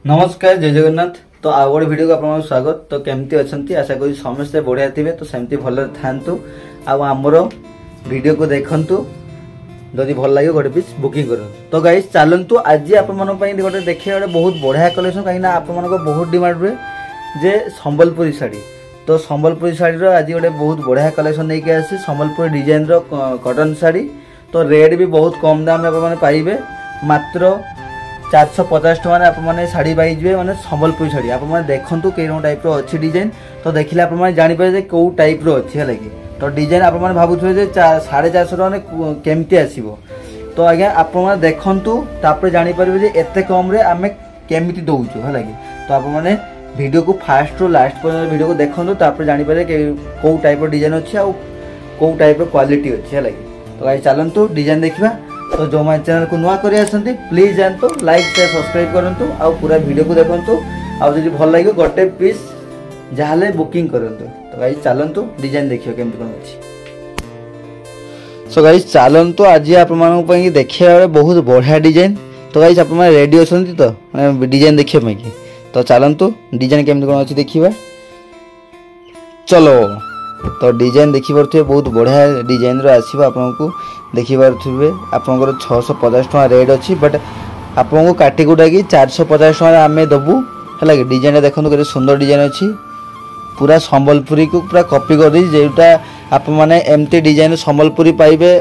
नमस्कार जय जगन्नाथ। तो आउ गोटे वीडियो को आपको स्वागत। तो केमती अच्छा आशा करी समस्ते बढ़िया थे। तो सेमती भल था आमर वीडियो को देखु जदि भल लगे गोटे पीस बुकिंग कर। तो गाइस चलतु आज आप गोटे देखिए गोटे बहुत बढ़िया कलेक्शन कहीं आप बहुत डिमांड हुए जे संबलपुरी शाढ़ी। तो संबलपुरी शाढ़ी आज गोटे बहुत बढ़िया कलेक्शन नहीं आसी संबलपुरी डिजाइन कॉटन शाढ़ी। तो रेट भी बहुत कम दाम आप पाइबे मात्र 450 टका आपने शाढ़ी पाइबे माने संबलपुरी शाढ़ी। आपने देखु कई टाइप अच्छी डिजाइन। तो देखिले आपने जापर कौ टाइप अच्छी है कि तो डिजाइन आपने भावुए 450 टका केमती आसो। तो आज्ञा आप देखु जापर एत कम आम केमी दौचु है कि तो आपने वीडियो को फास्ट रू लास्ट पर्यटन वीडियो को देखु जापर कौ टाइप डिजाइन अच्छी आ कौ टाइप क्वालिटी अच्छी है कि तो गाइस चलतु डिजाइन देखा। तो जो मैं चैनल को नुआ कर प्लीज जानतु लाइक शेयर सब्सक्राइब करूँ आ पूरा वीडियो को देखु आदि भल लगे गोटे पीस जहाँ बुकिंग करूँ। तो गाइस चलतु डिजाइन देखिए केमती कौन अच्छी। सो गाइस चलतु आज आप देखिए बहुत बढ़िया डिजाइन। तो गाइस आप रेडी अच्छा तो डिजाइन देखिए कि तो चलतु डिजाइन केमती कौन अच्छी देखा चलो। तो डिजाइन देखिपे बहुत बढ़िया डिजाइन आसो आपको देखिपे आपंकर 650 टका रेट अच्छी बट आपको काटिकुटा कि 450 टका आम दबू है कि डिजाइन देखो केते सुंदर डिजाइन अच्छी पूरा संबलपुरी को पूरा कॉपी कर दी जोटा आप मैंने एमती डिजाइन संबलपुरी पाइबे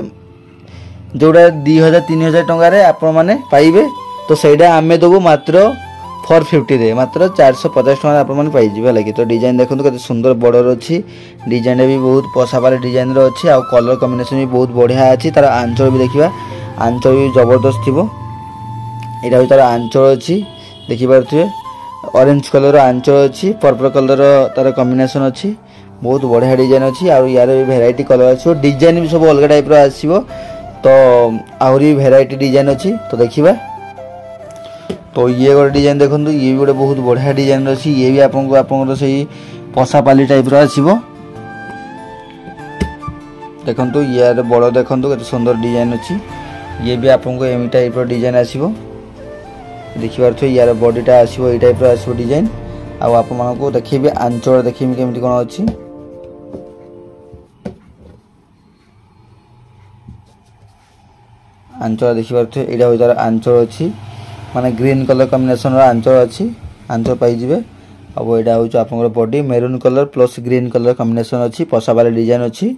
जोटा 2000-3000 टकर आप मैंने पाइबे। तो सहीटा आम दबू मात्र 450 रे मात्र 450 टका आप पाइबे लगे। तो डिजाइन देखो केते सुंदर बॉर्डर अच्छी डिजाइन भी बहुत पसापाल डिजाइन अच्छी आ कलर कॉम्बिनेशन भी बहुत बढ़िया अच्छी। तार आंचल भी देखा आंचल भी जबरदस्त थी यहाँ भी तार आंचल अच्छी देखिपे ऑरेंज कलर आंचल अच्छी पर्पल कलर तार कॉम्बिनेशन अच्छी बहुत बढ़िया डिजाइन अच्छी आ यार भी भेराइटी कलर अच्छी डिजाइन भी सब अलग टाइप आसो। तो आहरी भेराइटी डिजाइन अच्छी तो देखा। तो ये गोटे डिजाइन देखो ये भी गोटे बहुत बढ़िया डिजाइन अच्छी ये भी आपको से पसापाली टाइप आसो देखु यार बड़ देखु के सुंदर डिजाइन अच्छी ये भी आपको एम टाइप डिजाइन आसो देखिपे यार बॉडीटा आसो ये टाइप आसो डिजाइन आपको देखिए आंचल देखिए केमती कौन अच्छी आंचल देखिपे यहाँ हूँ तार आंचल अच्छी माने ग्रीन कलर कॉम्बिनेशन आंचल अच्छी आंचल पाइबे। अब यहाँ हूँ आप body maroon colour plus green colour combination अच्छी पसाबाली डिजाइन अच्छी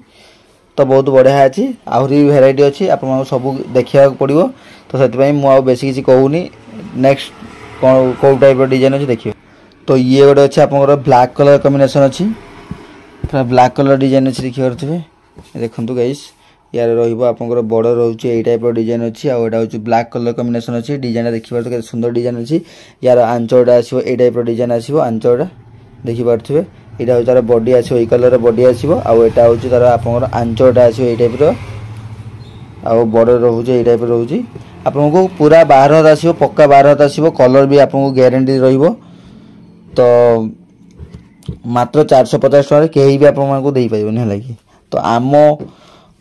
तो बहुत बढ़िया अच्छी आहरी भेराइटी अच्छी आप सब देखा पड़ो। तो से मुझे बेसी किसी कहूनी नेक्स्ट कौ टाइप डिजाइन अच्छी देखिए। तो ये गोटे अच्छे आप ब्लैक कलर कॉम्बिनेशन अच्छी पूरा ब्लैक कलर डिजाइन अच्छी देखिए देखु गाइस यार रहा बड़ रोचे यही टाइप डिजाइन अच्छी आउ यहाँ हूँ ब्लैक कलर कॉम्बिनेशन अच्छी डिजाइन देखिए सुंदर डिजाइन अच्छी यार आंचलटा आसो यही टाइप डिजाइन आसो आंचलटा देखिपे यहाँ हूँ तार बॉडी आसो यही कलर बॉडी आसो आउ यहाँ हूँ तार आप आंचलटा आसो यही टाइप आउ बड़ रोचे यही टाइप रोचे आपको पूरा बाहर हाथ आसो पक्का बाहर हाथ आसो कलर भी आपको ग्यारंटी रही। तो मात्र 450 टका कहीं भी आपको दे पारे है कि तो आम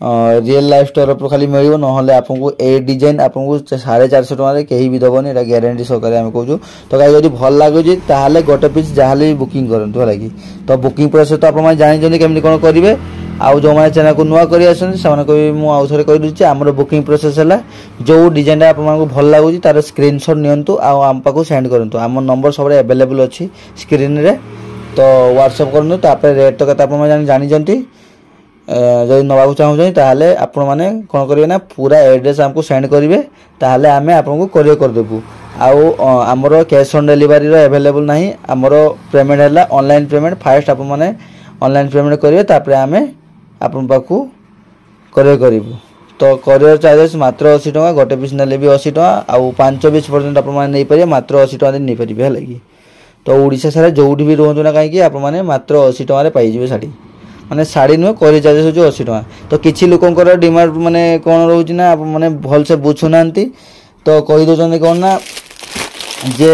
रियल लाइफ तरफ खाली मिल ना आपको ए डिजाइन आपको 450 टका कहीं भी दबनी यहाँ ग्यारंटी सहकार आम कहूँ। तो कहीं जब भल लगुच ताल गोटे पीस जहाँ भी बुकिंग करूँ है कि तो बुकिंग प्रोसेस तो आप जानते केमती कौन करेंगे आउ जो मैंने चैनल को नुआ कर आउ थे कहीदे आम बुकिंग प्रोसेस है जो डिजाइन आपको भल लगुच तार स्क्रीनशॉट नियंतु आम पाक सेंड करूँ आम नंबर सब अवेलेबल अच्छी स्क्रीन रे। तो व्हाट्सएप करूँ तापर रेट तो आप जानते जब नवाक चाहूँ ताहले आपण मैंने कौन करेंगे ना पूरा एड्रेस आमको सेंड करेंगे ताहले आम आपको कोरियर करदेबू आउ आमर कैश ऑन डिलीवरी अवेलेबल ना आमर पेमेंट है ऑनलाइन पेमेंट फास्ट आप ऑनलाइन पेमेंट करेंगे तापर आम आपण पाखु कोरियर करूँ। तो कोरियर चार्जेस मात्र 80 टका गोटे पीस ने भी 80 टका आउ 5-20 पर्यटन आप मात्र 80 टका नहीं पारे है लगी। तो ओडिशा सारा जो भी रुहतु ना कहीं आप मात्र 80 टका पाइबे शाढ़ी माने शाढ़ी नुहे कोरियर चार्जेस हो 80 टका। तो किसी लोकंर डिमांड माने कौन रोचे ना मैंने भल से बुझुना तो कहीदे कौन ना जे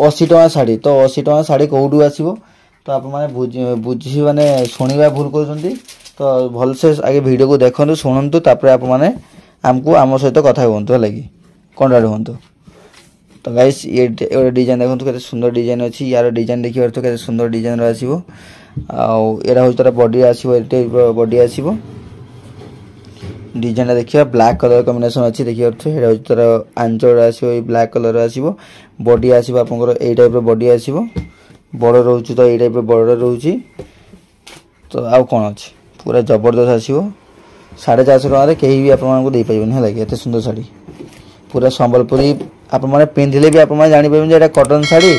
80 टका शाढ़ी तो 80 टका शाढ़ी कौटू आसो तो आप बुझी माने शुणा भूल कर। तो भल से आगे वीडियो को देखु शुणु तापर आप आमको आम सहित कथा कहतु है कि कंटाक्ट हूँ। तो गाइस ये गोटे डिजाइन देखो केते सुंदर डिजाइन अच्छी यार डिजाइन देखिए तो केते सुंदर डिजाइन आसीबो आउ एरा हो तार बॉडी आसीबो एटे बॉडी आसीबो डिजाइन देखिए ब्लैक कलर कॉम्बिनेशन अच्छी देखिए एरा हो तार आंचल आसीबो ए ब्लैक कलर आसीबो बॉडी आसीबो आपनकर ए टाइप रो बॉडी आसीबो बड़ रहउची तो ए टाइप रो बड़ रहउची तो आउ कोन अछि पूरा जबरदस्त आसीबो 450 टका रे केही भी आपन को दे पाइबन है लागे एते सुंदर साड़ी पूरा संबलपुरी आप माने पिंधिले भी आप माने जानि परबेन जे एटा कॉटन साड़ी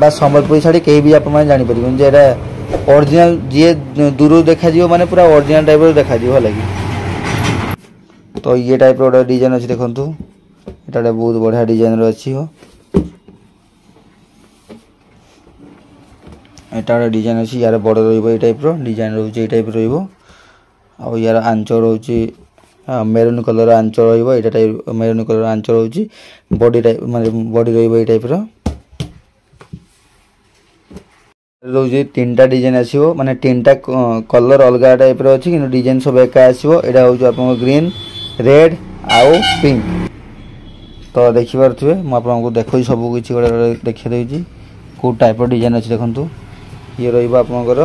बा संबलपुरी साड़ी केही भी आप माने जानि परबेन जे एटा ओरिजिनल जे दूर देखा जिवो माने पूरा ओरिजिनल टाइप रो देखा जिवो लागी तो ये टाइप रो डिजाइन अछि देखंतु एटा बहुत बढ़िया डिजाइन रो अछि हो एटा डिजाइन अछि यार बड़ रहइबो ए टाइप रो डिजाइन रहउची ए टाइप रहइबो आ यार आंचल रहउची मेरून कलर आंचल रहइबो एटा टाइप मेरून कलर आंचल रहउची बॉडी टाइप माने बॉडी रहइबो ए टाइप रो रहउची तीनटा डिजाइन आसीबो माने तीनटा कलर अलगा टाइप रो अछि कि डिजाइन सब एका आसीबो एटा होउची आपन ग्रीन रेड आउ पिंक तो देखि परथुवे म आपन को देखै सब किछि गोटे देखि देउची को टाइप रो डिजाइन अछि देखंतु ये रहइबो आपनकर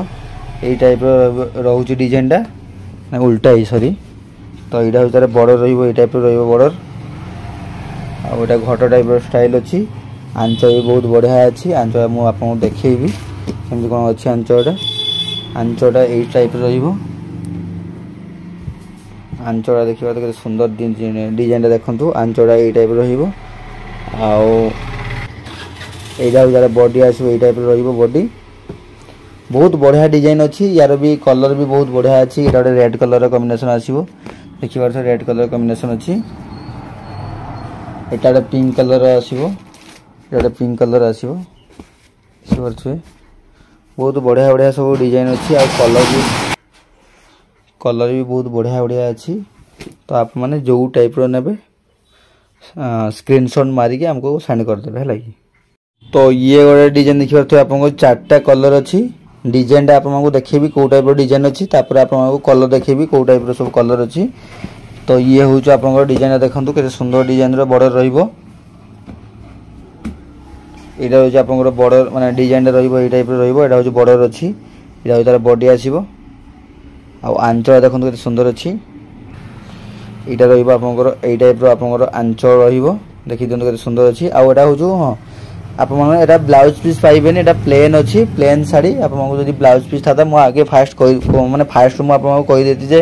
ए टाइप रो रहउची डिजाइन टा ना उल्टा ही सॉरी तो एटा हो तार बॉर्डर रहइबो ए टाइप रो रहइबो बॉर्डर आ एटा घट टाइप रो स्टाइल अछि आंचल भी बहुत बढ़िया अछि आंचल मु आपन को देखैबी केमि कोन अछि आंचलटा ए टाइप रो रहइबो आंचल देखिबा तो सुंदर डिजाइन देखंतु आंचल ए टाइप रो रहइबो आ एटा तार बॉडी आसीबो ए टाइप रो रहइबो बॉडी बहुत बढ़िया डिजाइन अच्छी यार भी कलर भी बहुत बढ़िया अच्छी एटा रेड कलर कॉम्बिनेशन आसीबो देखिबार से रेड कलर कॉम्बिनेशन अच्छी एटा पिंक कलर आसीबो एटा पिंक कलर आसीबो देखिबार से बहुत बढ़िया बढ़िया सब डिजाइन अच्छी आ कलर भी बहुत बढ़िया बढ़िया अच्छी तो आप माने जो टाइप रो नेबे स्क्रीनशॉट मारी के हमको सेंड कर देबे है तो ये गोटे डिजाइन देखिबार तो आपन को चारटा कलर अच्छी डिजाइन टा आपको देखेबी को टाइप रो डिजाइन अछि तापर आपको कलर देखेबी को टाइप रो सब कलर अछि तो ये होउछ आपन डिजाइन देखंतु केते सुंदर डिजाइन रो बॉर्डर रहिबो एटा होउछ आपन बॉर्डर माने डिजाइन रहिबो ए टाइप रो रहिबो एटा होउछ बॉर्डर अछि एटा होय तार बॉडी आसीबो आ आंचल देखंतु केते सुंदर अछि एटा रहिबो आपन ए टाइप रो आपन आंचल रहिबो देखि दंतु केते सुंदर अछि आ एटा होउछ हां आप एटा ब्लाउज पीस पाइबेनी एटा प्लेन अच्छी प्लेन साड़ी आपको जब ब्लाउज पीस था मुझे आगे फास्ट माने फास्ट मुझे कही देती जे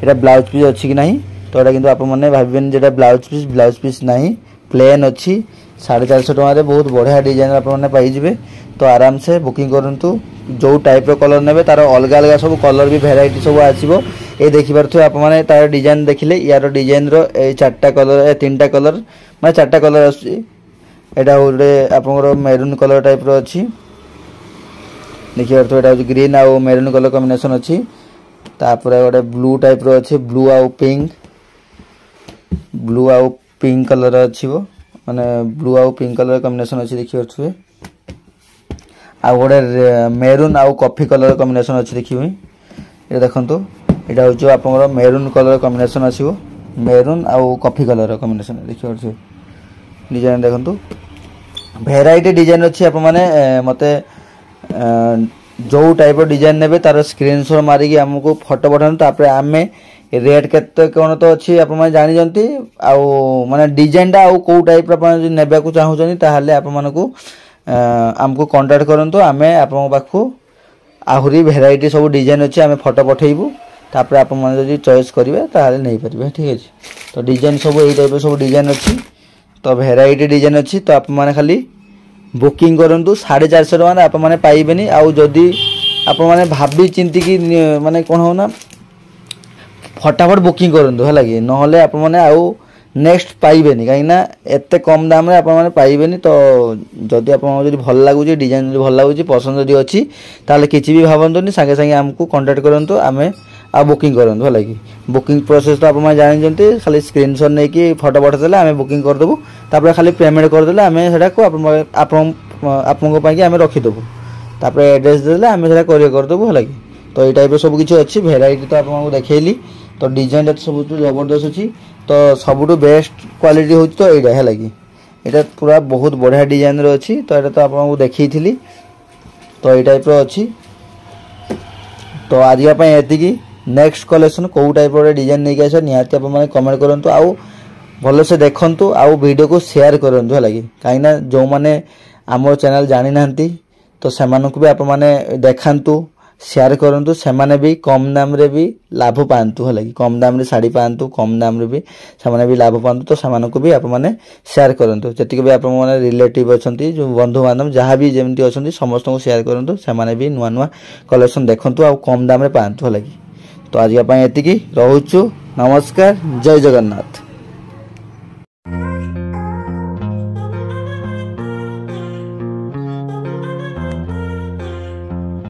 एटा ब्लाउज पीस अच्छी कि नहीं तो एटा किंतु आप माने भाबेनी जेटा ब्लाउज पीस नहीं प्लेन अच्छी 450 टका बहुत बढ़िया डिजाइन आप पाइबे तो आराम से बुकिंग करंतु जो टाइप रो कलर नेबे तार अलग अलग सब कलर भी वेराइटी सब आसीबो ए देखि परथु आप माने तार डिजाइन देखिले यार डिजाइन रो ए चारटा कलर तीनटा कलर माने चारटा कलर आसी एटा गोटे आपनकर मेरून कलर टाइप रो अछि देखिए तो एटा ग्रीन आ मेरून कलर कॉम्बिनेशन अछि तापर गोटे ब्लू टाइप रो अछि ब्लू आ पिंक कलर अछि वो माने ब्लू आ पिंक कलर कॉम्बिनेशन अछि देखिए छुए आ गोटे मेरून आ कॉफी कलर कॉम्बिनेशन अछि देखिबे ए देखंतु एटा होचो आपनकर मेरून कलर कॉम्बिनेशन आसीबो मेरून आ कॉफी कलर कॉम्बिनेशन देखिए छुए डिजाइन देखंतु वेराइटी डिजाइन अच्छी आप माने मते जो टाइप डिजाइन नेबे तार स्क्रीनशॉट मारी के हमको फोटो पठान तापर आमे रेट केते कोन तो अच्छी आप माने जानि जंती आ माने डिजाइन टा आ को टाइप रा जे नेबा को चाहू जनी ताहले आप मानको हमको कांटेक्ट करंतो आमे आपन पाखु आहुरी वेराइटी सब डिजाइन अच्छी आमे फोटो पठेइबू तापर आप माने जदी चॉइस करिवे ताहले नै परिबे ठीक अछि तो डिजाइन सब ए टाइप सब डिजाइन अच्छी तो वेराइटी डिजाइन अच्छी तो आप माने खाली बुकिंग करंतु 450 टका आप माने पाइबेनी आउ जदी आप माने भाबी चिंती की माने कोन हो ना फटाफट बुकिंग करंतु हला कि नहले आप माने आउ नेक्स्ट पाइबेनी काई ना एते कम दाम रे आप माने पाइबेनी तो जदी आप जदी भल लागुची डिजाइन जदी भल लागुची पसंद जदी अछि ताले किछि भी भाबंतुनी संगे संगे हमको कांटेक्ट करंतु आमे आ बुकिंग करंतु हला कि बुकिंग प्रोसेस तो आप माने जानि जंती खाली स्क्रीनशॉट नै कि फोटो पठा देले आमे बुकिंग कर देबो तापर खाली पेमेंट कर देले आमे सेटा को आपन पई कि आमे रखि देबो तापर एड्रेस देले आमे सेटा कोरियर कर देबो हला कि तो ए टाइप सब किछि अछि वेराइटी तो आपन देखैली तो डिजाइन सब जबरदस्त अछि तो सबुटो बेस्ट क्वालिटी होछि तो एडा है लगी एटा पूरा बहुत बढ़िया डिजाइन रो अछि तो एटा तो आपन देखैथिली तो ए टाइप रो अछि तो आज पे एतिकी नेक्स्ट कलेक्शन को टाइप रो डिजाइन नै के निहाती आप माने कमेंट करंतु आउ भलो से देखंतु आउ वीडियो को शेयर करंतु हलागी काईना जो माने हमर चैनल जानि नांती तो सेमान को भी आप माने देखांतु शेयर करंतु सेमाने भी कम दाम रे भी लाभ पांतु हलागी कम दाम रे साड़ी पांतु कम दाम रे भी सेमाने भी लाभ पांतु तो सेमान को भी आप माने शेयर करंतु जति भी आप माने रिलेटिव अछंती जो बंधु बांधव जहां भी जेमती अछंती समस्त को शेयर करंतु सेमाने भी नुवा नुवा कलेक्शन देखंतु आ कम दाम रे पांतु हलागी तो आज एतिकी रहउछु नमस्कार जय जगन्नाथ।